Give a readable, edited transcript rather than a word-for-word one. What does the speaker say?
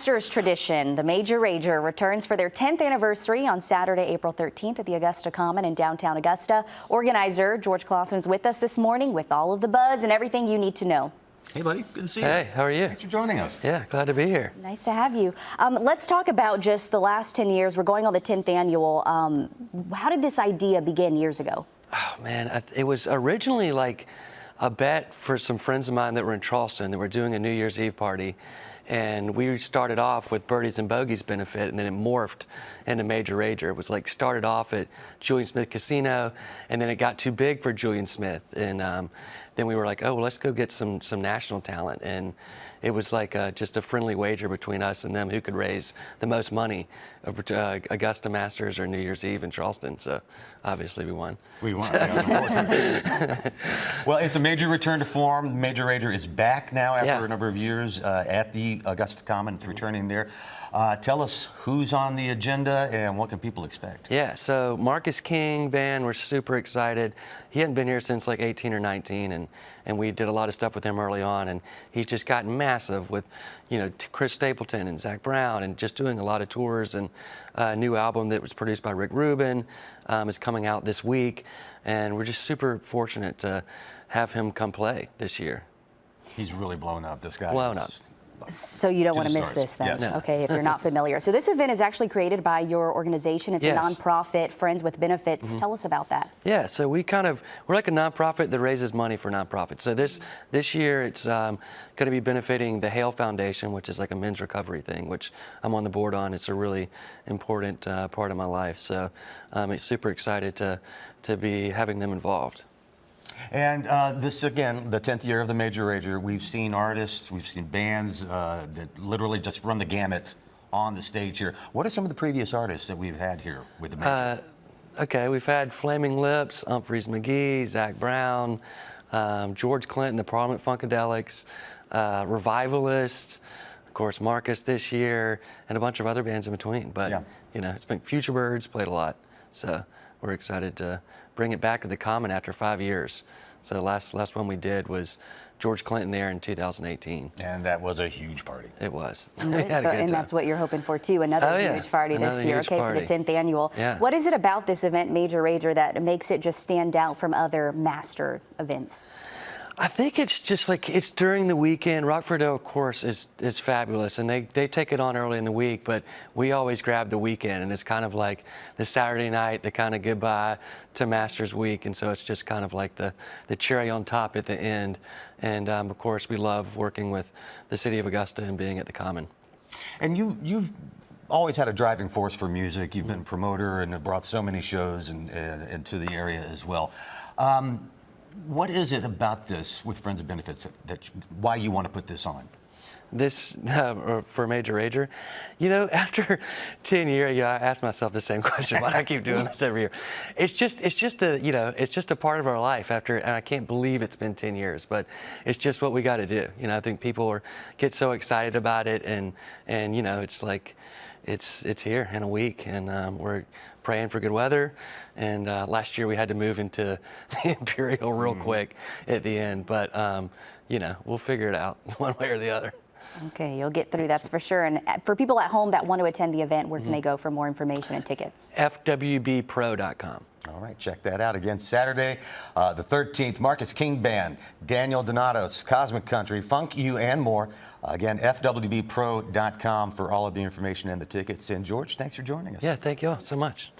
Masters tradition, the Major Rager returns for their 10th anniversary on Saturday, April 13th at the Augusta Common in downtown Augusta. Organizer George Clausen is with us this morning with all of the buzz and everything you need to know. Hey, buddy. Good to see you. Hey, how are you? Thanks for joining us. Yeah, glad to be here. Nice to have you. Let's talk about just the last 10 years. We're going on the 10th annual. How did this idea begin years ago? Oh, man, it was originally like a bet for some friends of mine that were in Charleston that were doing a New Year's Eve party. And we started off with Birdies and Bogeys benefit, and then it morphed into Major Rager. It was like started off at Julian Smith Casino, and then it got too big for Julian Smith. And then we were like, oh, well, let's go get some national talent. And it was like just a friendly wager between us and them who could raise the most money, Augusta Masters or New Year's Eve in Charleston. So obviously we won. We won. Yeah, well, it's a major return to form. Major Rager is back now after a number of years at the Augusta Common. It's returning there. Tell us who's on the agenda and what can people expect? Yeah, so Marcus King Band, we're super excited. He hadn't been here since like 18 or 19, and we did a lot of stuff with him early on, and he's just gotten massive with, you know, Chris Stapleton and Zach Brown, and just doing a lot of tours. And a new album that was produced by Rick Rubin is coming out this week, and we're just super fortunate to have him come play this year. He's really blown up, this guy. Blown up. So you don't want to miss this then? Yes. No. Okay, if you're not familiar. So this event is actually created by your organization. It's a nonprofit, Friends with Benefits. Tell us about that. Yeah, so we're like a nonprofit that raises money for nonprofits. So this year it's going to be benefiting the Hale Foundation, which is like a men's recovery thing, which I'm on the board on. It's a really important part of my life. So I'm super excited to be having them involved. And this, again, the 10th year of the Major Rager. We've seen artists, we've seen bands that literally just run the gamut on the stage here. What are some of the previous artists that we've had here with the Major? Okay, we've had Flaming Lips, Humphreys McGee, Zach Brown, George Clinton, the Parliament Funkadelics, Revivalists, of course, Marcus this year, and a bunch of other bands in between. But, you know, it's been Future Birds, played a lot. So we're excited to bring it back to the Common after 5 years. So the last one we did was George Clinton there in 2018. And that was a huge party. It was. And that's what you're hoping for too, another huge party this year, for the 10th annual. Yeah. What is it about this event, Major Rager, that makes it just stand out from other master events? I think it's just like, it's during the weekend. Rockford, of course, is fabulous, and they take it on early in the week, but we always grab the weekend, and it's kind of like the Saturday night, the kind of goodbye to Masters Week, and so it's just kind of like the cherry on top at the end. And of course, we love working with the city of Augusta and being at the Common. And you've always had a driving force for music. You've been a promoter and have brought so many shows into the area as well. What is it about this with Friends of Benefits why you want to put this on? This for Major Rager, you know, after 10 years, I ask myself the same question. Why do I keep doing this every year? It's just a part of our life. And I can't believe it's been 10 years, but it's just what we got to do. You know, I think people get so excited about it, and you know, it's like it's here in a week, and we're praying for good weather. And last year we had to move into the Imperial real quick at the end, but you know, we'll figure it out one way or the other. Okay, you'll get through, that's for sure. And for people at home that want to attend the event, where can they go for more information and tickets? FWBpro.com. All right, check that out. Again, Saturday, the 13th, Marcus King Band, Daniel Donatos, Cosmic Country, Funk You, and more. Again, FWBpro.com for all of the information and the tickets. And George, thanks for joining us. Yeah, thank you all so much.